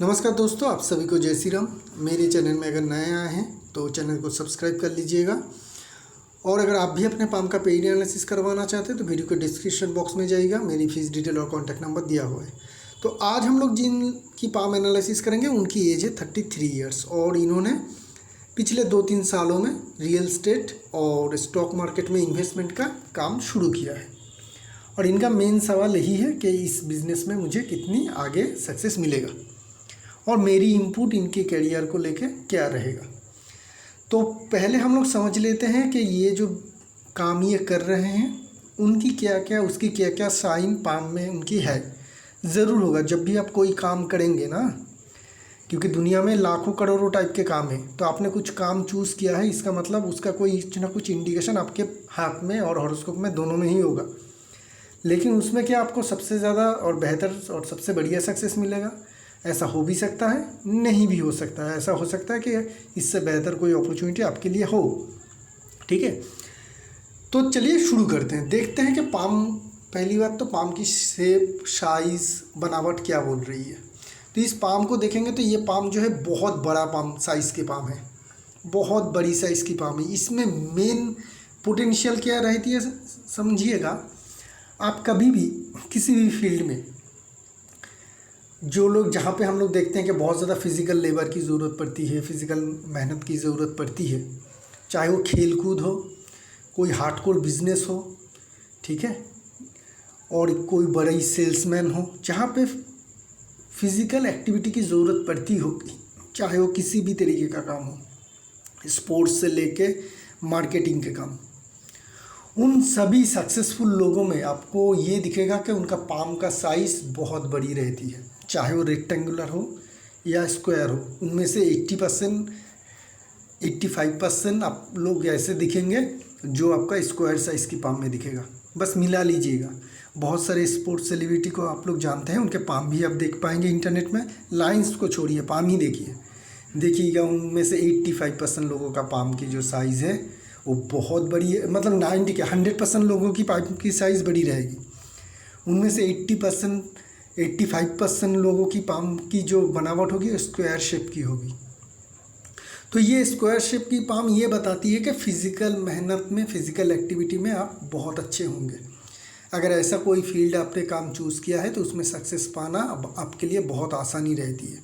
नमस्कार दोस्तों, आप सभी को जय श्री राम। मेरे चैनल में अगर नए आए हैं तो चैनल को सब्सक्राइब कर लीजिएगा। और अगर आप भी अपने पाम का पेड एनालिसिस करवाना चाहते हैं तो वीडियो के डिस्क्रिप्शन बॉक्स में जाइएगा, मेरी फीस डिटेल और कॉन्टैक्ट नंबर दिया हुआ है। तो आज हम लोग जिन की पाम एनालिसिस करेंगे उनकी एज है 33 ईयर्स और इन्होंने पिछले 2-3 सालों में रियल एस्टेट और स्टॉक मार्केट में इन्वेस्टमेंट का काम शुरू किया है। और इनका मेन सवाल यही है कि इस बिज़नेस में मुझे कितनी आगे सक्सेस मिलेगा और मेरी इनपुट इनके करियर को लेके क्या रहेगा। तो पहले हम लोग समझ लेते हैं कि ये जो काम ये कर रहे हैं उनकी क्या क्या उसकी क्या क्या साइन पाम में उनकी है। ज़रूर होगा जब भी आप कोई काम करेंगे ना, क्योंकि दुनिया में लाखों करोड़ों टाइप के काम हैं। तो आपने कुछ काम चूज़ किया है, इसका मतलब उसका कोई ना कुछ इंडिकेशन आपके हाथ में और हॉरोस्कोप में दोनों में ही होगा। लेकिन उसमें क्या आपको सबसे ज़्यादा और बेहतर और सबसे बढ़िया सक्सेस मिलेगा? ऐसा हो भी सकता है, नहीं भी हो सकता है। ऐसा हो सकता है कि इससे बेहतर कोई अपॉर्चुनिटी आपके लिए हो। ठीक है, तो चलिए शुरू करते हैं। देखते हैं कि पाम, पहली बात तो पाम की शेप, साइज़, बनावट क्या बोल रही है। तो इस पाम को देखेंगे तो ये पाम जो है बहुत बड़ा पाम साइज़ के पाम है, बहुत बड़ी साइज़ की पाम है। इसमें मेन पोटेंशियल क्या रहती है समझिएगा। आप कभी भी किसी भी फील्ड में जो लोग, जहाँ पे हम लोग देखते हैं कि बहुत ज़्यादा फिज़िकल लेबर की ज़रूरत पड़ती है, फिज़िकल मेहनत की ज़रूरत पड़ती है, चाहे वो खेल कूद हो, कोई हार्डकोर बिजनेस हो, ठीक है, और कोई बड़ी सेल्समैन हो, जहाँ पे फिज़िकल एक्टिविटी की ज़रूरत पड़ती होगी, चाहे वो किसी भी तरीके का काम हो, स्पोर्ट्स से लेके मार्केटिंग के काम, उन सभी सक्सेसफुल लोगों में आपको ये दिखेगा कि उनका पाम का साइज़ बहुत बड़ी रहती है। चाहे वो रेक्टेंगुलर हो या स्क्वायर हो, उनमें से 80% 85% आप लोग ऐसे दिखेंगे जो आपका स्क्वायर साइज़ की पाम में दिखेगा। बस मिला लीजिएगा। बहुत सारे स्पोर्ट्स सेलिब्रिटी को आप लोग जानते हैं, उनके पाम भी आप देख पाएंगे इंटरनेट में। लाइंस को छोड़िए, पाम ही देखिएगा उनमें से 85% लोगों का पाम की जो साइज़ है वो बहुत बड़ी है। मतलब 100% लोगों की पाम की साइज़ बड़ी रहेगी। उनमें से 85% लोगों की पाम की जो बनावट होगी स्क्वायर शेप की होगी। तो ये स्क्वायर शेप की पाम ये बताती है कि फ़िज़िकल मेहनत में, फ़िज़िकल एक्टिविटी में आप बहुत अच्छे होंगे। अगर ऐसा कोई फील्ड आपने काम चूज़ किया है तो उसमें सक्सेस पाना अब आपके लिए बहुत आसानी रहती है।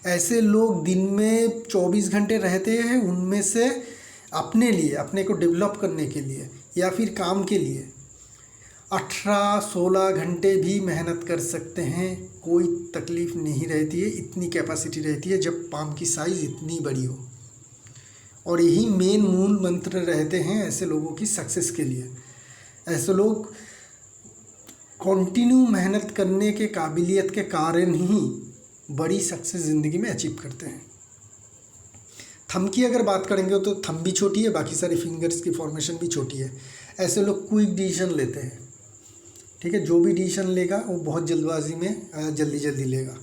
ऐसे लोग दिन में 24 घंटे रहते हैं, उनमें से अपने लिए, अपने को डेवलप करने के लिए या फिर काम के लिए 18-16 घंटे भी मेहनत कर सकते हैं, कोई तकलीफ़ नहीं रहती है। इतनी कैपेसिटी रहती है जब पाम की साइज़ इतनी बड़ी हो। और यही मेन मूल मंत्र रहते हैं ऐसे लोगों की सक्सेस के लिए। ऐसे लोग कंटिन्यू मेहनत करने के काबिलियत के कारण ही बड़ी सक्सेस ज़िंदगी में अचीव करते हैं। थंब की अगर बात करेंगे तो थंब भी छोटी है, बाकी सारे फिंगर्स की फॉर्मेशन भी छोटी है। ऐसे लोग क्विक डिसीजन लेते हैं, ठीक है, जो भी डिसीजन लेगा वो बहुत जल्दबाजी में जल्दी लेगा।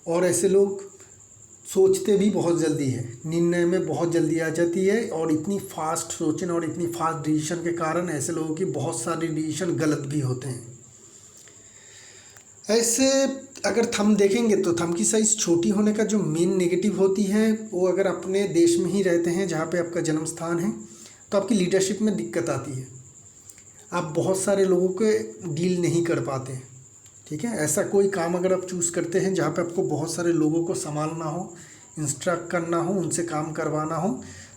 और ऐसे लोग सोचते भी बहुत जल्दी है, निर्णय में बहुत जल्दी आ जाती है। और इतनी फास्ट सोचने और इतनी फास्ट डिसीजन के कारण ऐसे लोगों की बहुत सारे डिसीजन गलत भी होते हैं। ऐसे अगर थंब देखेंगे तो थंब की साइज़ छोटी होने का जो मेन नेगेटिव होती है वो, अगर अपने देश में ही रहते हैं जहाँ पे आपका जन्म स्थान है तो आपकी लीडरशिप में दिक्कत आती है। आप बहुत सारे लोगों के डील नहीं कर पाते, ठीक है। ऐसा कोई काम अगर आप चूज़ करते हैं जहाँ पे आपको बहुत सारे लोगों को संभालना हो, इंस्ट्रक्ट करना हो, उनसे काम करवाना हो,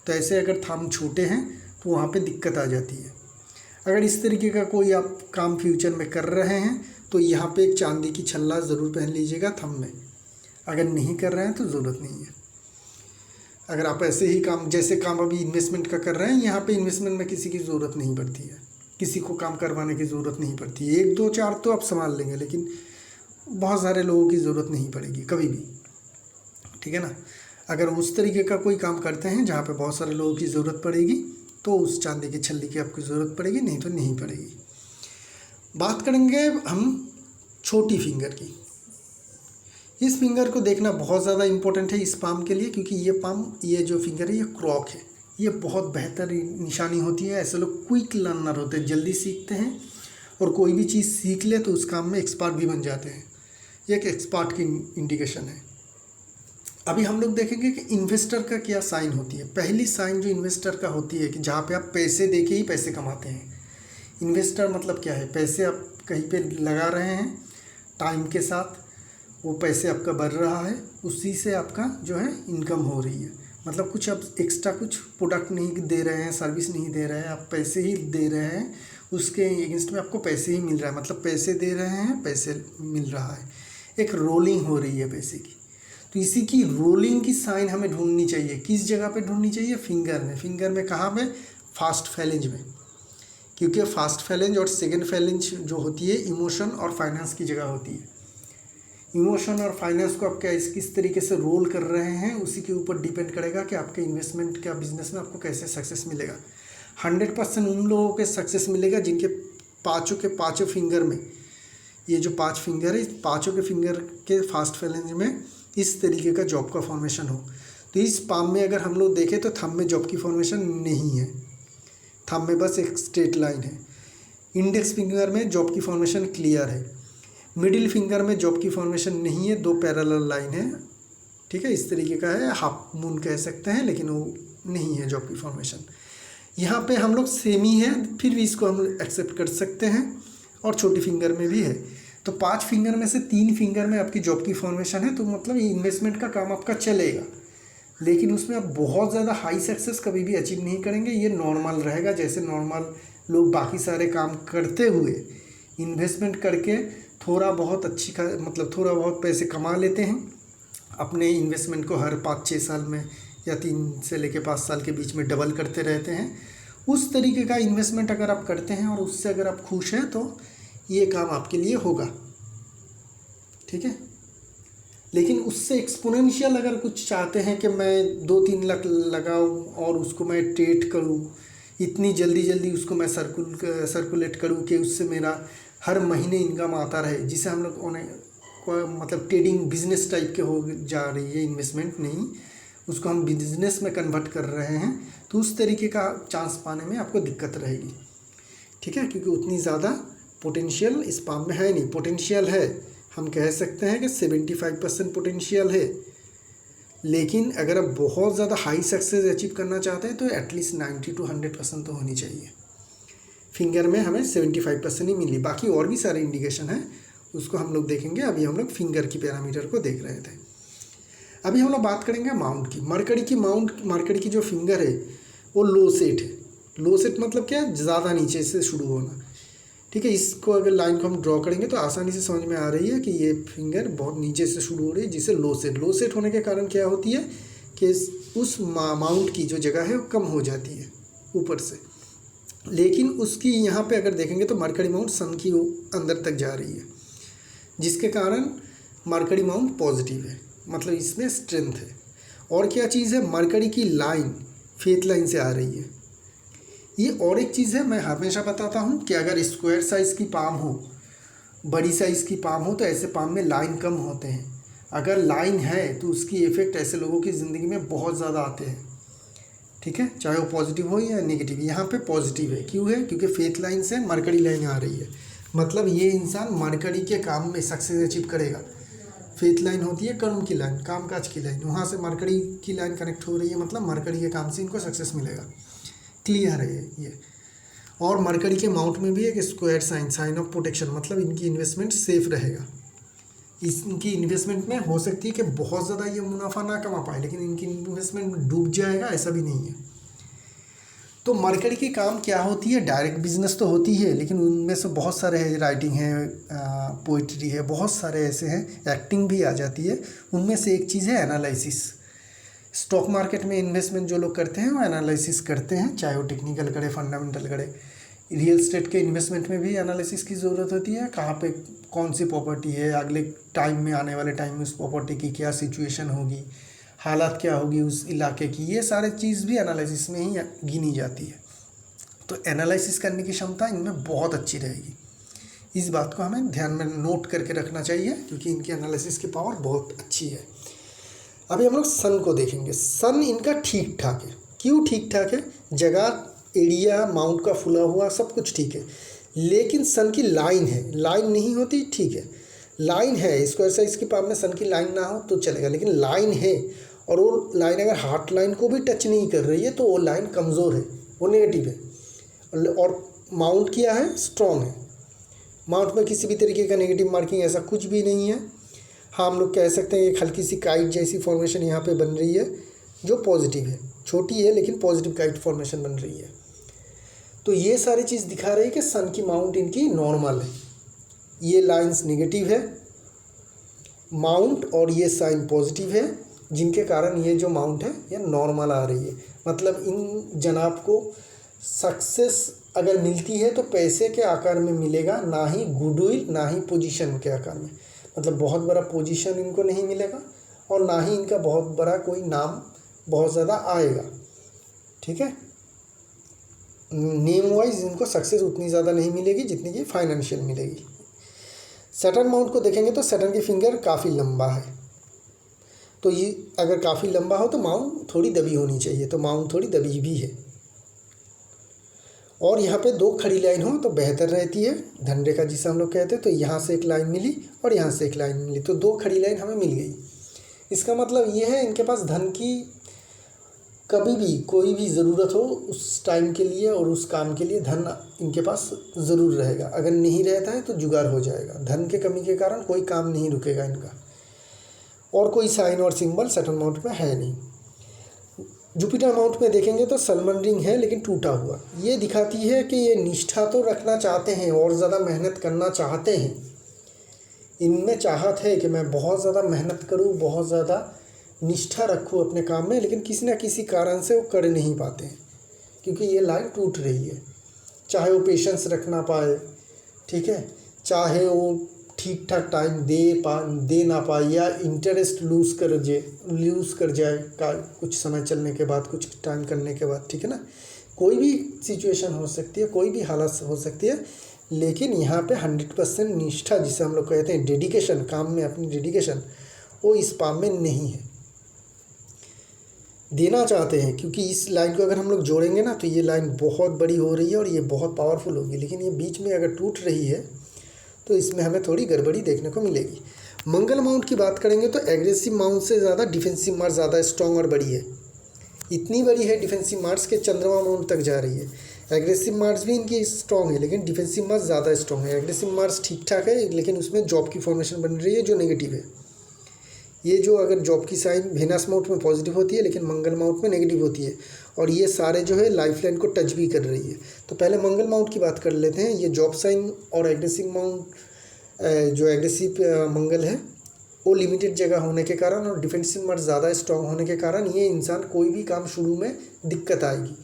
तो ऐसे अगर थंब छोटे हैं तो वहाँ पे दिक्कत आ जाती है। अगर इस तरीके का कोई आप काम फ्यूचर में कर रहे हैं तो यहाँ पे एक चांदी की छल्ला ज़रूर पहन लीजिएगा थंब में। अगर नहीं कर रहे हैं तो ज़रूरत नहीं है। अगर आप ऐसे ही काम, जैसे काम अभी इन्वेस्टमेंट का कर रहे हैं, यहाँ पे इन्वेस्टमेंट में किसी की ज़रूरत नहीं पड़ती है, किसी को काम करवाने की ज़रूरत नहीं पड़ती है। 1-2-4 तो आप संभाल लेंगे, लेकिन बहुत सारे लोगों की ज़रूरत नहीं पड़ेगी कभी भी, ठीक है ना। अगर उस तरीके का कोई काम करते हैं जहाँ पे बहुत सारे लोगों की ज़रूरत पड़ेगी तो उस चांदी की छल्ली की आपको ज़रूरत पड़ेगी, नहीं तो नहीं पड़ेगी। बात करेंगे हम छोटी फिंगर की। इस फिंगर को देखना बहुत ज़्यादा इम्पोर्टेंट है इस पाम के लिए, क्योंकि ये पाम, ये जो फिंगर है ये क्रॉक है, ये बहुत बेहतर निशानी होती है। ऐसे लोग क्विक लर्नर होते हैं, जल्दी सीखते हैं और कोई भी चीज़ सीख ले तो उस काम में एक्सपर्ट भी बन जाते हैं। ये एक एक्सपर्ट की इंडिकेशन है। अभी हम लोग देखेंगे कि इन्वेस्टर का क्या साइन होती है। पहली साइन जो इन्वेस्टर का होती है कि जहाँ पे आप पैसे दे के ही पैसे कमाते हैं। इन्वेस्टर मतलब क्या है, पैसे आप कहीं पे लगा रहे हैं, टाइम के साथ वो पैसे आपका बढ़ रहा है, उसी से आपका जो है इनकम हो रही है। मतलब कुछ आप एक्स्ट्रा कुछ प्रोडक्ट नहीं दे रहे हैं, सर्विस नहीं दे रहे हैं, आप पैसे ही दे रहे हैं, उसके अगेंस्ट में आपको पैसे ही मिल रहा है। मतलब पैसे दे रहे हैं, पैसे मिल रहा है, एक रोलिंग हो रही है पैसे की। तो इसी की रोलिंग की साइन हमें ढूंढनी चाहिए। किस जगह पे ढूंढनी चाहिए? फिंगर में। फिंगर में कहाँ पे? फास्ट फैलेंज में। क्योंकि फास्ट फैलेंज और सेकंड फैलेंज जो होती है इमोशन और फाइनेंस की जगह होती है। इमोशन और फाइनेंस को आप किस तरीके से रोल कर रहे हैं, उसी के ऊपर डिपेंड करेगा कि आपके इन्वेस्टमेंट का बिजनेस में आपको कैसे सक्सेस मिलेगा। 100% उन लोगों के सक्सेस मिलेगा जिनके पाँचों के पाँचों फिंगर में, ये जो 5 फिंगर है, पाँचों के फिंगर के फास्ट फैलेंज में इस तरीके का जॉब का फॉर्मेशन हो। तो इस पाम में अगर हम लोग देखें तो थंब में जॉब की फॉर्मेशन नहीं है, थंब में बस एक स्ट्रेट लाइन है। इंडेक्स फिंगर में जॉब की फॉर्मेशन क्लियर है। मिडिल फिंगर में जॉब की फॉर्मेशन नहीं है, 2 पैरेलल लाइन है, ठीक है, इस तरीके का है, हाफ मून कह सकते हैं, लेकिन वो नहीं है जॉब की फॉर्मेशन। यहाँ पे हम लोग सेम ही है, फिर भी इसको हम एक्सेप्ट कर सकते हैं, और छोटी फिंगर में भी है। तो 5 फिंगर में से 3 फिंगर में आपकी जॉब की फॉर्मेशन है, तो मतलब ये इन्वेस्टमेंट का काम आपका चलेगा, लेकिन उसमें आप बहुत ज़्यादा हाई सक्सेस कभी भी अचीव नहीं करेंगे। ये नॉर्मल रहेगा, जैसे नॉर्मल लोग बाकी सारे काम करते हुए इन्वेस्टमेंट करके थोड़ा बहुत मतलब थोड़ा बहुत पैसे कमा लेते हैं, अपने इन्वेस्टमेंट को हर 5-6 साल में या 3 से लेकर 5 साल के बीच में डबल करते रहते हैं। उस तरीके का इन्वेस्टमेंट अगर आप करते हैं और उससे अगर आप खुश हैं तो ये काम आपके लिए होगा, ठीक है। लेकिन उससे एक्सपोनेंशियल अगर कुछ चाहते हैं कि मैं 2-3 लाख लगाऊं और उसको मैं ट्रेड करूं, इतनी जल्दी उसको मैं सर्कुलेट करूं कि उससे मेरा हर महीने इनकम आता रहे, जिसे हम लोग मतलब ट्रेडिंग बिजनेस टाइप के हो जा रही है, इन्वेस्टमेंट नहीं, उसको हम बिजनेस में कन्वर्ट कर रहे हैं, तो उस तरीके का चांस पाने में आपको दिक्कत रहेगी, ठीक है। क्योंकि उतनी ज़्यादा पोटेंशियल इस पाम में है नहीं। पोटेंशियल है, हम कह सकते हैं कि 75% पोटेंशियल है, लेकिन अगर आप बहुत ज़्यादा हाई सक्सेस अचीव करना चाहते हैं तो एटलीस्ट 90 to 100% तो होनी चाहिए। फिंगर में हमें 75% ही मिली, बाकी और भी सारे इंडिकेशन हैं, उसको हम लोग देखेंगे। अभी हम लोग फिंगर की पैरामीटर को देख रहे थे। अभी हम लोग बात करेंगे माउंट की। मरकरी की जो फिंगर है वो लो सेट है। लो सेट मतलब क्या है? ज़्यादा नीचे से शुरू होना, ठीक है। इसको अगर लाइन को हम ड्रॉ करेंगे तो आसानी से समझ में आ रही है कि ये फिंगर बहुत नीचे से शुरू हो रही है, जिसे लो सेट होने के कारण क्या होती है कि उस माउंट की जो जगह है वो कम हो जाती है ऊपर से। लेकिन उसकी यहाँ पे अगर देखेंगे तो मरकरी माउंट सन की अंदर तक जा रही है, जिसके कारण मरकरी माउंट पॉजिटिव है, मतलब इसमें स्ट्रेंथ है। और क्या चीज़ है? मरकरी की लाइन फेथ लाइन से आ रही है। ये और एक चीज़ है, मैं हमेशा बताता हूँ कि अगर स्क्वायर साइज़ की पाम हो, बड़ी साइज़ की पाम हो, तो ऐसे पाम में लाइन कम होते हैं। अगर लाइन है तो उसकी इफ़ेक्ट ऐसे लोगों की ज़िंदगी में बहुत ज़्यादा आते हैं, ठीक है, चाहे वो पॉजिटिव हो या नेगेटिव। यहाँ पे पॉजिटिव है, क्यों है? क्योंकि फेथ लाइन से मरकरी लाइन आ रही है, मतलब ये इंसान मरकरी के काम में सक्सेस अचीव करेगा। फेथ लाइन होती है कर्म की लाइन, कामकाज की लाइन, वहाँ से मरकरी की लाइन कनेक्ट हो रही है, मतलब मरकरी के काम से इनको सक्सेस मिलेगा। क्लियर है ये। और मरकरी के माउंट में भी एक स्क्वायर साइन ऑफ प्रोटेक्शन, मतलब इनकी इन्वेस्टमेंट सेफ रहेगा। इनकी इन्वेस्टमेंट में हो सकती है कि बहुत ज़्यादा ये मुनाफा ना कमा पाए, लेकिन इनकी इन्वेस्टमेंट डूब जाएगा, ऐसा भी नहीं है। तो मरकरी की काम क्या होती है? डायरेक्ट बिजनेस तो होती है, लेकिन उनमें से बहुत सारे है, राइटिंग है, पोइट्री है, बहुत सारे ऐसे हैं, एक्टिंग भी आ जाती है। उनमें से एक चीज़ है एनालिसिस। स्टॉक मार्केट में इन्वेस्टमेंट जो लोग करते हैं वो एनालिसिस करते हैं, चाहे वो टेक्निकल करे, फंडामेंटल करे। रियल एस्टेट के इन्वेस्टमेंट में भी एनालिसिस की ज़रूरत होती है, कहाँ पे कौन सी प्रॉपर्टी है, अगले टाइम में, आने वाले टाइम में उस प्रॉपर्टी की क्या सिचुएशन होगी, हालात क्या होगी उस इलाके की, ये सारे चीज़ भी एनालिसिस में ही गिनी जाती है। तो एनालिसिस करने की क्षमता इनमें बहुत अच्छी रहेगी। इस बात को हमें ध्यान में नोट करके रखना चाहिए, क्योंकि इनकी एनालिसिस की पावर बहुत अच्छी है। अभी हम लोग सन को देखेंगे। सन इनका ठीक ठाक है। क्यों ठीक ठाक है? जगह, एरिया, माउंट का फुला हुआ सब कुछ ठीक है, लेकिन सन की लाइन है, लाइन नहीं होती, ठीक है, लाइन है, स्क्वायर साइज की पाम में सन की लाइन ना हो तो चलेगा, लेकिन लाइन है और वो लाइन अगर हार्ट लाइन को भी टच नहीं कर रही है तो वो लाइन कमज़ोर है, वो नेगेटिव है। और माउंट किया है, स्ट्रॉन्ग है। माउंट में किसी भी तरीके का नेगेटिव मार्किंग ऐसा कुछ भी नहीं है। हाँ, हम लोग कह सकते हैं एक हल्की सी काइट जैसी फॉर्मेशन यहाँ पे बन रही है जो पॉजिटिव है, छोटी है लेकिन पॉजिटिव काइट फॉर्मेशन बन रही है। तो ये सारी चीज़ दिखा रही है कि सन की माउंट इनकी नॉर्मल है। ये लाइंस नेगेटिव है माउंट और ये साइन पॉजिटिव है, जिनके कारण ये जो माउंट है ये नॉर्मल आ रही है। मतलब इन जनाब को सक्सेस अगर मिलती है तो पैसे के आकार में मिलेगा, ना ही गुडविल, ना ही पोजीशन के आकार में। मतलब बहुत बड़ा पोजीशन इनको नहीं मिलेगा और ना ही इनका बहुत बड़ा कोई नाम बहुत ज़्यादा आएगा। ठीक है, नेम वाइज इनको सक्सेस उतनी ज़्यादा नहीं मिलेगी जितनी कि फाइनेंशियल मिलेगी। सैटर्न माउंट को देखेंगे तो सैटर्न की फिंगर काफ़ी लंबा है, तो ये अगर काफ़ी लंबा हो तो माउंट थोड़ी दबी होनी चाहिए, तो माउंट थोड़ी दबी भी है। और यहाँ पे 2 खड़ी लाइन हो तो बेहतर रहती है, धन रेखा जिसे हम लोग कहते हैं। तो यहाँ से एक लाइन मिली और यहाँ से एक लाइन मिली, तो 2 खड़ी लाइन हमें मिल गई। इसका मतलब ये है इनके पास धन की कभी भी कोई भी ज़रूरत हो उस टाइम के लिए और उस काम के लिए धन इनके पास ज़रूर रहेगा। अगर नहीं रहता है तो जुगाड़ हो जाएगा। धन के कमी के कारण कोई काम नहीं रुकेगा इनका। और कोई साइन और सिंबल सैटर्न माउंट में है नहीं। जुपिटर माउंट में देखेंगे तो सलमन रिंग है लेकिन टूटा हुआ। ये दिखाती है कि ये निष्ठा तो रखना चाहते हैं और ज़्यादा मेहनत करना चाहते हैं। इनमें चाहत है कि मैं बहुत ज़्यादा मेहनत करूँ, बहुत ज़्यादा निष्ठा रखूँ अपने काम में, लेकिन किसी न किसी कारण से वो कर नहीं पाते हैं क्योंकि ये लाइन टूट रही है। चाहे वो पेशेंस रख ना पाए, ठीक है, चाहे वो ठीक ठाक टाइम दे ना पाए, या इंटरेस्ट लूज़ कर जाए का कुछ समय चलने के बाद, कुछ टाइम करने के बाद। ठीक है ना, कोई भी सिचुएशन हो सकती है, कोई भी हालत हो सकती है, लेकिन यहाँ पे 100% निष्ठा जिसे हम लोग कहते हैं, डेडिकेशन, काम में अपनी डेडिकेशन, वो इस पाम में नहीं है। देना चाहते हैं क्योंकि इस लाइन को अगर हम लोग जोड़ेंगे ना तो ये लाइन बहुत बड़ी हो रही है और ये बहुत पावरफुल होगी, लेकिन ये बीच में अगर टूट रही है तो इसमें हमें थोड़ी गड़बड़ी देखने को मिलेगी। मंगल माउंट की बात करेंगे तो एग्रेसिव माउंट से ज़्यादा डिफेंसिव मार्स ज़्यादा स्ट्रॉन्ग और बड़ी है। इतनी बड़ी है डिफेंसिव मार्स के चंद्रमा माउंट तक जा रही है। एग्रेसिव मार्स भी इनकी स्ट्रॉन्ग है लेकिन डिफेंसिव मार्स ज़्यादा स्ट्रॉन्ग है। एग्रेसिव मार्स ठीक ठाक है लेकिन उसमें जॉब की फॉर्मेशन बन रही है जो नेगेटिव है। ये जो अगर जॉब की साइन वेनस माउंट में पॉजिटिव होती है लेकिन मंगल माउंट में नेगेटिव होती है, और ये सारे जो है लाइफ लाइन को टच भी कर रही है। तो पहले मंगल माउंट की बात कर लेते हैं। ये जॉब साइन और एग्रेसिव माउंट, जो एग्रेसिव मंगल है वो लिमिटेड जगह होने के कारण और डिफेंसिव मार्स ज़्यादा स्ट्रॉन्ग होने के कारण ये इंसान कोई भी काम शुरू में दिक्कत आएगी,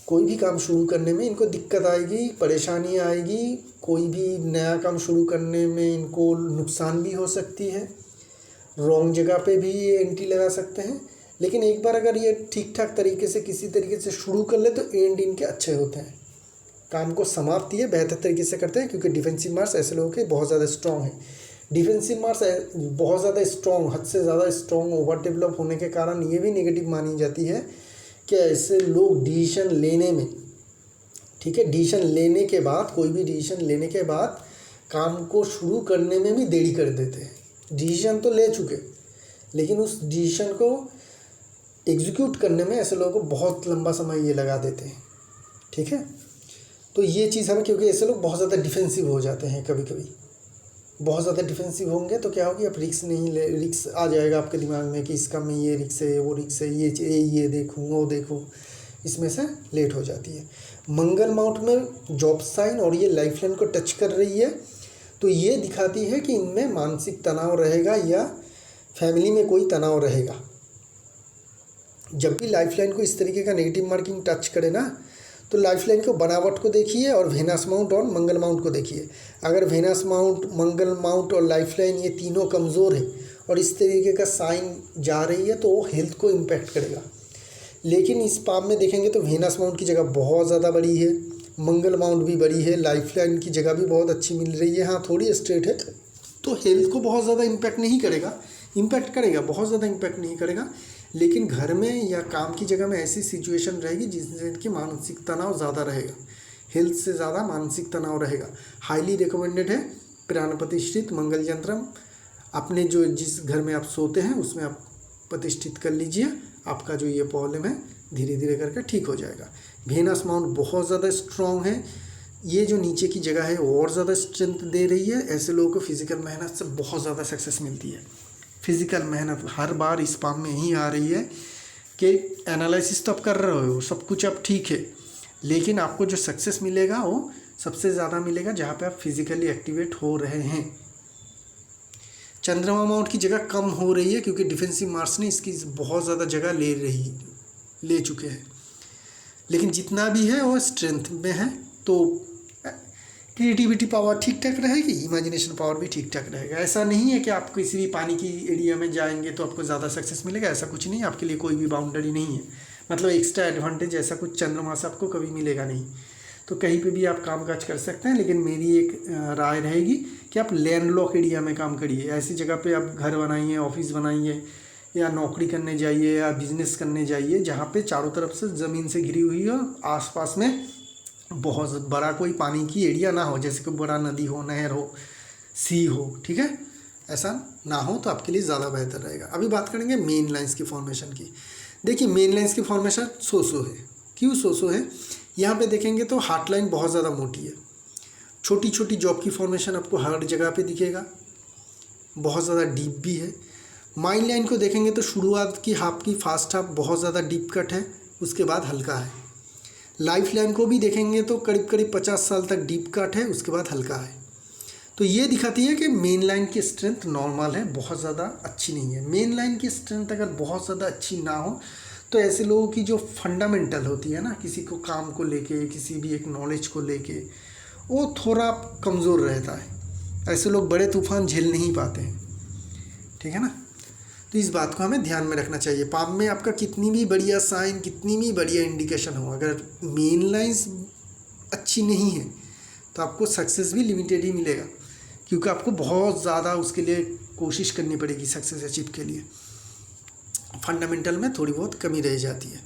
कोई भी काम शुरू करने में इनको दिक्कत आएगी, परेशानी आएगी। कोई भी नया काम शुरू करने में इनको नुकसान भी हो सकती है, रॉन्ग जगह पे भी ये एंट्री लगा सकते हैं। लेकिन एक बार अगर ये ठीक ठाक तरीके से किसी तरीके से शुरू कर ले तो एंड इनके अच्छे होते हैं, काम को समाप्ति ये बेहतर तरीके से करते हैं क्योंकि डिफेंसिव मार्स ऐसे लोगों के बहुत ज़्यादा स्ट्रॉन्ग है। डिफेंसिव मार्स बहुत ज़्यादा स्ट्रॉन्ग, हद से ज़्यादा स्ट्रॉन्ग, ओवर डेवलप होने के कारण ये भी नेगेटिव मानी जाती है कि ऐसे लोग डिसीजन लेने में, ठीक है, डिसीजन लेने के बाद, कोई भी डिसीजन लेने के बाद काम को शुरू करने में भी देरी कर देते हैं। डिसीजन तो ले चुके लेकिन उस डिसीजन को एग्जीक्यूट करने में ऐसे लोगों को बहुत लंबा समय ये लगा देते हैं। ठीक है, तो ये चीज़ हमें, क्योंकि ऐसे लोग बहुत ज़्यादा डिफेंसिव हो जाते हैं, कभी कभी बहुत ज़्यादा डिफेंसिव होंगे तो क्या होगी, आप रिस्क नहीं ले, रिस्क आ जाएगा आपके दिमाग में कि इसका मैं ये रिस्क है, वो रिस्क है, ये देखूँ वो देखूँ, इसमें से लेट हो जाती है। मंगल माउंट में जॉब साइन और ये लाइफ लाइन को टच कर रही है तो ये दिखाती है कि इनमें मानसिक तनाव रहेगा या फैमिली में कोई तनाव रहेगा। जब भी लाइफ लाइन को इस तरीके का नेगेटिव मार्किंग टच करे ना तो लाइफ लाइन को बनावट को देखिए और वेनस माउंट और मंगल माउंट को देखिए। अगर वेनस माउंट, मंगल माउंट और लाइफ लाइन ये तीनों कमज़ोर है और इस तरीके का साइन जा रही है तो वो हेल्थ को इम्पैक्ट करेगा। लेकिन इस पाम में देखेंगे तो वेनस माउंट की जगह बहुत ज़्यादा बड़ी है, मंगल माउंट भी बड़ी है, लाइफ लाइन की जगह भी बहुत अच्छी मिल रही है। हाँ, थोड़ी स्ट्रेट है तो हेल्थ को बहुत ज़्यादा इम्पैक्ट नहीं करेगा, इम्पैक्ट करेगा, बहुत ज़्यादा इम्पैक्ट नहीं करेगा। लेकिन घर में या काम की जगह में ऐसी सिचुएशन रहेगी जिसकी मानसिक तनाव ज़्यादा रहेगा, हेल्थ से ज़्यादा मानसिक तनाव रहेगा। हाईली रिकमेंडेड है प्राण प्रतिष्ठित मंगल यंत्रम अपने जो जिस घर में आप सोते हैं उसमें आप प्रतिष्ठित कर लीजिए। आपका जो ये प्रॉब्लम है धीरे धीरे करके ठीक हो जाएगा। वेनस माउंट बहुत ज़्यादा स्ट्रॉन्ग है, ये जो नीचे की जगह है और ज़्यादा स्ट्रेंथ दे रही है। ऐसे लोगों को फिजिकल मेहनत से बहुत ज़्यादा सक्सेस मिलती है। फिजिकल मेहनत हर बार इस पाम में ही आ रही है कि एनालिसिस तो आप कर रहे हो, सब कुछ अब ठीक है, लेकिन आपको जो सक्सेस मिलेगा वो सबसे ज़्यादा मिलेगा जहाँ पे आप फिजिकली एक्टिवेट हो रहे हैं। चंद्रमा माउंट की जगह कम हो रही है क्योंकि डिफेंसिव मार्स ने इसकी बहुत ज़्यादा जगह ले चुके हैं, लेकिन जितना भी है वो स्ट्रेंथ में है। तो क्रिएटिविटी पावर ठीक ठाक रहेगी, इमेजिनेशन पावर भी ठीक ठाक रहेगा। ऐसा नहीं है कि आप किसी भी पानी की एरिया में जाएंगे तो आपको ज़्यादा सक्सेस मिलेगा, ऐसा कुछ नहीं। आपके लिए कोई भी बाउंड्री नहीं है, मतलब एक्स्ट्रा एडवांटेज ऐसा कुछ चंद्रमा से आपको कभी मिलेगा नहीं। तो कहीं पे भी आप काम काज कर सकते हैं, लेकिन मेरी एक राय रहेगी कि आप लैंडलॉक एरिया में काम करिए। ऐसी जगह पे आप घर बनाइए, ऑफिस बनाइए, या नौकरी करने जाइए या बिजनेस करने जाइए जहाँ पे चारों तरफ से ज़मीन से घिरी हुई हो, आसपास में बहुत बड़ा कोई पानी की एरिया ना हो, जैसे कोई बड़ा नदी हो, नहर हो, सी हो, ठीक है, ऐसा ना हो तो आपके लिए ज़्यादा बेहतर रहेगा। अभी बात करेंगे मेन लाइंस की फॉर्मेशन की। देखिए मेन लाइंस की फॉर्मेशन सो है। क्यों सो है? यहाँ पे देखेंगे तो हार्ट लाइन बहुत ज़्यादा मोटी है, छोटी छोटी जॉब की फॉर्मेशन आपको हर जगह पे दिखेगा, बहुत ज़्यादा डीप भी है। माइन लाइन को देखेंगे तो शुरुआत की हाफ की फास्ट हाफ बहुत ज़्यादा डीप कट है, उसके बाद हल्का है। लाइफ लाइन को भी देखेंगे तो करीब करीब 50 साल तक डीप कट है, उसके बाद हल्का है। तो ये दिखाती है कि मेन लाइन की स्ट्रेंथ नॉर्मल है, बहुत ज़्यादा अच्छी नहीं है। मेन लाइन की स्ट्रेंथ अगर बहुत ज़्यादा अच्छी ना हो तो ऐसे लोगों की जो फंडामेंटल होती है ना, किसी को काम को लेके, किसी भी एक नॉलेज को लेके, वो थोड़ा कमज़ोर रहता है। ऐसे लोग बड़े तूफान झेल नहीं पाते हैं, ठीक है ना। तो इस बात को हमें ध्यान में रखना चाहिए। पाम में आपका कितनी भी बढ़िया साइन, कितनी भी बढ़िया इंडिकेशन हो, अगर मेन लाइंस अच्छी नहीं है तो आपको सक्सेस भी लिमिटेड ही मिलेगा, क्योंकि आपको बहुत ज़्यादा उसके लिए कोशिश करनी पड़ेगी सक्सेस अचीव के लिए। फंडामेंटल में थोड़ी बहुत कमी रह जाती है।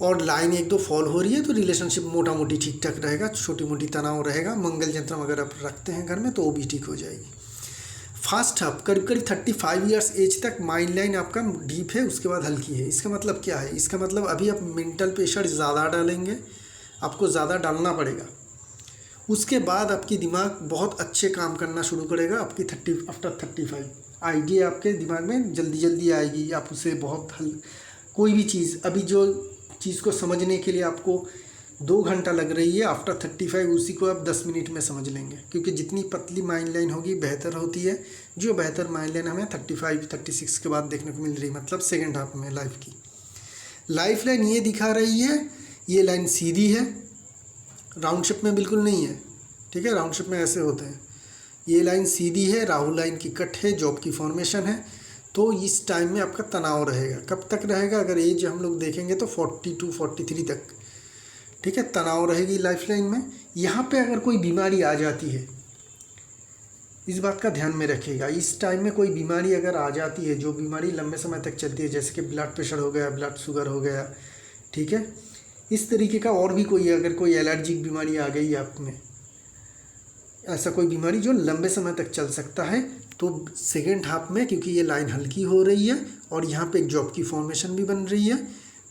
और लाइन एक दो फॉल हो रही है तो रिलेशनशिप मोटा मोटी ठीक ठाक रहेगा, छोटी मोटी तनाव रहेगा। मंगल यंत्र अगर आप रखते हैं घर में तो वो भी ठीक हो जाएगी। फास्ट अप करीब करीब 35 ईयर्स एज तक माइंड लाइन आपका डीप है, उसके बाद हल्की है। इसका मतलब क्या है? इसका मतलब अभी आप मेंटल प्रेशर ज़्यादा डालेंगे, आपको ज़्यादा डालना पड़ेगा। उसके बाद आपकी दिमाग बहुत अच्छे काम करना शुरू करेगा। आपकी आफ्टर 35 आइडिया आपके दिमाग में जल्दी जल्दी आएगी। आप उसे बहुत कोई भी चीज़, अभी जो चीज़ को समझने के लिए आपको 2 घंटा लग रही है, आफ्टर 35 उसी को आप 10 मिनट में समझ लेंगे, क्योंकि जितनी पतली माइंड लाइन होगी बेहतर होती है। जो बेहतर माइंड लाइन हमें 35-36 के बाद देखने को मिल रही है, मतलब सेकेंड हाफ में लाइफ की। लाइफ लाइन ये दिखा रही है, ये लाइन सीधी है, राउंड शेप में बिल्कुल नहीं है, ठीक है। राउंड शेप में ऐसे होते हैं। ये लाइन सीधी है, राहु लाइन की कट है, जॉब की फॉर्मेशन है। तो इस टाइम में आपका तनाव रहेगा। कब तक रहेगा? अगर एज हम लोग देखेंगे तो 42-43 तक, ठीक है, तनाव रहेगी लाइफ लाइन में। यहाँ पे अगर कोई बीमारी आ जाती है, इस बात का ध्यान में रखिएगा। इस टाइम में कोई बीमारी अगर आ जाती है, जो बीमारी लंबे समय तक चलती है, जैसे कि ब्लड प्रेशर हो गया, ब्लड शुगर हो गया, ठीक है, इस तरीके का और भी कोई, अगर कोई एलर्जिक बीमारी आ गई आप में, ऐसा कोई बीमारी जो लंबे समय तक चल सकता है, तो सेकेंड हाफ में, क्योंकि ये लाइन हल्की हो रही है और यहाँ पे एक जॉब की फॉर्मेशन भी बन रही है,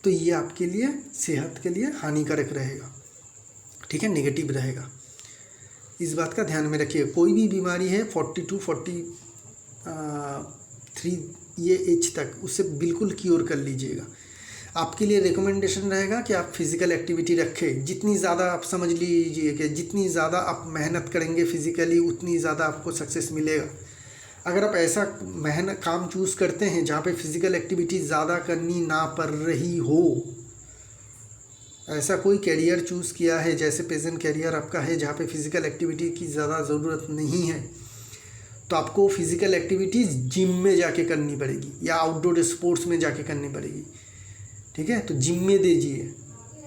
तो ये आपके लिए सेहत के लिए हानिकारक रहेगा, ठीक है, नेगेटिव रहेगा। इस बात का ध्यान में रखिए। कोई भी बीमारी है 42-43 ये एज तक, उससे बिल्कुल क्योर कर लीजिएगा। आपके लिए रिकमेंडेशन रहेगा कि आप फिज़िकल एक्टिविटी रखें। जितनी ज़्यादा आप समझ लीजिए कि जितनी ज़्यादा आप मेहनत करेंगे फिज़िकली, उतनी ज़्यादा आपको सक्सेस मिलेगा। अगर आप ऐसा काम चूज़ करते हैं जहाँ पे फिज़िकल एक्टिविटी ज़्यादा करनी ना पड़ रही हो, ऐसा कोई कैरियर चूज़ किया है, जैसे प्रेजेंट कैरियर आपका है जहाँ पे फिज़िकल एक्टिविटी की ज़्यादा ज़रूरत नहीं है, तो आपको फिज़िकल एक्टिविटीज़ जिम में जाके करनी पड़ेगी या आउटडोर स्पोर्ट्स में जाके करनी पड़ेगी, ठीक है। तो जिम में दीजिए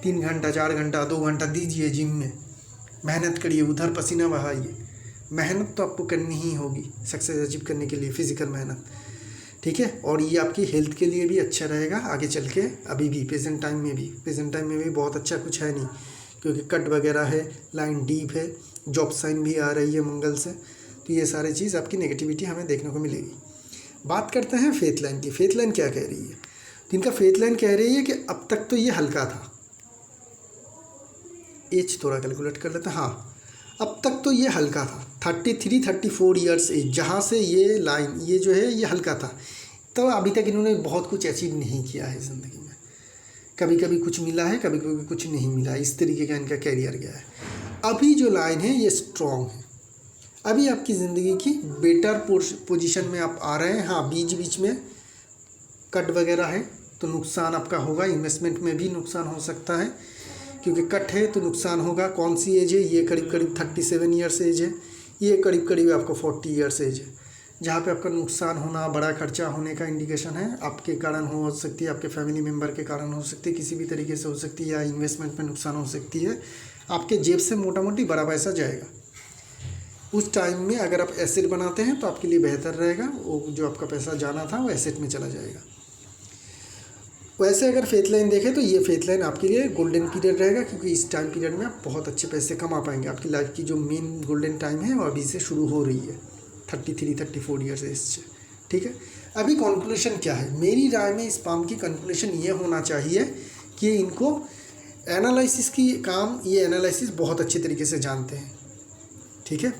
3 घंटा 4 घंटा 2 घंटा दीजिए जिम में, मेहनत करिए, उधर पसीना बहाइए। मेहनत तो आपको करनी ही होगी सक्सेस अचीव करने के लिए, फिज़िकल मेहनत, ठीक है। और ये आपकी हेल्थ के लिए भी अच्छा रहेगा आगे चल के। अभी भी प्रेजेंट टाइम में भी बहुत अच्छा कुछ है नहीं, क्योंकि कट वगैरह है, लाइन डीप है, जॉब साइन भी आ रही है मंगल से, तो ये सारी चीज़ आपकी नेगेटिविटी हमें देखने को मिलेगी। बात करते हैं फेथ लाइन की। फेथ लाइन क्या कह रही है? तो इनका फेथ लाइन कह रही है कि अब तक तो ये हल्का था, एज थोड़ा कैलकुलेट कर लेते हैं, हाँ अब तक तो ये हल्का था, 33-34 ईयर्स एज जहाँ से ये लाइन ये जो है ये हल्का था, तो अभी तक इन्होंने बहुत कुछ अचीव नहीं किया है ज़िंदगी में। कभी कभी कुछ मिला है, कभी कभी कुछ नहीं मिला, इस तरीके का इनका कैरियर गया है। अभी जो लाइन है ये स्ट्रॉन्ग है, अभी आपकी ज़िंदगी की बेटर पोजीशन में आप आ रहे हैं। हाँ, बीच बीच में कट वगैरह है तो नुकसान आपका होगा, इन्वेस्टमेंट में भी नुकसान हो सकता है क्योंकि कट है तो नुकसान होगा। कौन सी एज है? ये करीब करीब 37 ईयर्स एज है, ये करीब करीब आपको 40 ईयर्स एज है, जहाँ पे आपका नुकसान होना, बड़ा खर्चा होने का इंडिकेशन है। आपके कारण हो सकती है, आपके फैमिली मेम्बर के कारण हो सकती है, किसी भी तरीके से हो सकती है, या इन्वेस्टमेंट में नुकसान हो सकती है। आपके जेब से मोटा मोटी बड़ा पैसा जाएगा। उस टाइम में अगर आप एसेट बनाते हैं तो आपके लिए बेहतर रहेगा, वो जो आपका पैसा जाना था वो एसेट में चला जाएगा। वैसे अगर फेथ लाइन देखें तो ये फेथ लाइन आपके लिए गोल्डन पीरियड रहेगा, क्योंकि इस टाइम पीरियड में आप बहुत अच्छे पैसे कमा पाएंगे। आपकी लाइफ की जो मेन गोल्डन टाइम है वो अभी से शुरू हो रही है, 33-34 ईयर्स एज से। ठीक है, अभी कंक्लूजन क्या है? मेरी राय में इस पाम की कंक्लूजन ये होना चाहिए कि इनको एनालिसिस की काम, ये एनालिसिस बहुत अच्छे तरीके से जानते हैं। ठीक है,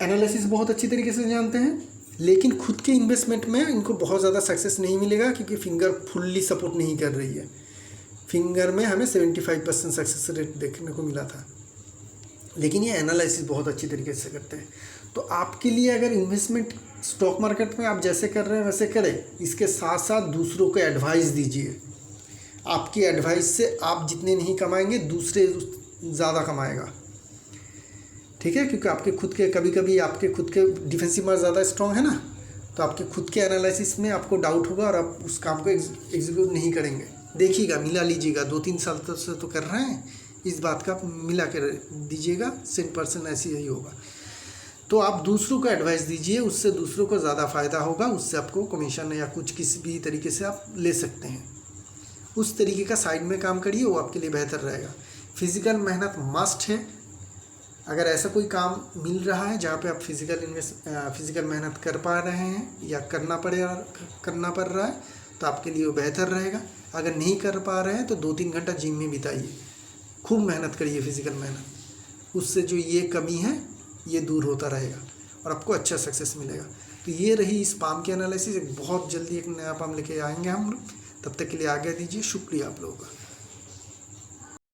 एनालिसिस बहुत अच्छी तरीके से जानते हैं, लेकिन खुद के इन्वेस्टमेंट में इनको बहुत ज़्यादा सक्सेस नहीं मिलेगा क्योंकि फिंगर फुल्ली सपोर्ट नहीं कर रही है। फिंगर में हमें 75% सक्सेस रेट देखने को मिला था, लेकिन ये एनालिसिस बहुत अच्छी तरीके से करते हैं। तो आपके लिए अगर इन्वेस्टमेंट स्टॉक मार्केट में आप जैसे कर रहे हैं वैसे करें, इसके साथ साथ दूसरों को एडवाइस दीजिए। आपकी एडवाइस से आप जितने नहीं कमाएंगे, दूसरे ज़्यादा कमाएगा। ठीक है, क्योंकि आपके खुद के कभी कभी आपके खुद के डिफेंसिव मार्क ज़्यादा स्ट्रॉन्ग है ना, तो आपके खुद के एनालिसिस में आपको डाउट होगा और आप उस काम को एग्जीक्यूट नहीं करेंगे। देखिएगा, मिला लीजिएगा, 2-3 साल से तो कर रहे हैं, इस बात का मिला कर दीजिएगा, 100% ऐसे ही होगा। तो आप दूसरों को एडवाइस दीजिए, उससे दूसरों को ज़्यादा फ़ायदा होगा, उससे आपको कमीशन या कुछ किसी भी तरीके से आप ले सकते हैं। उस तरीके का साइड में काम करिए, वो आपके लिए बेहतर रहेगा। फिज़िकल मेहनत मस्ट है। अगर ऐसा कोई काम मिल रहा है जहाँ पे आप फिज़िकल मेहनत कर पा रहे हैं या करना पड़ रहा है तो आपके लिए वो बेहतर रहेगा। अगर नहीं कर पा रहे हैं तो 2-3 घंटा जिम में बिताइए, खूब मेहनत करिए फिज़िकल मेहनत, उससे जो ये कमी है ये दूर होता रहेगा और आपको अच्छा सक्सेस मिलेगा। तो ये रही इस पाम की एनालिसिस। बहुत जल्दी एक नया पाम लेके आएंगे हम लोग, तब तक के लिए आज्ञा दीजिए। शुक्रिया आप लोगों का।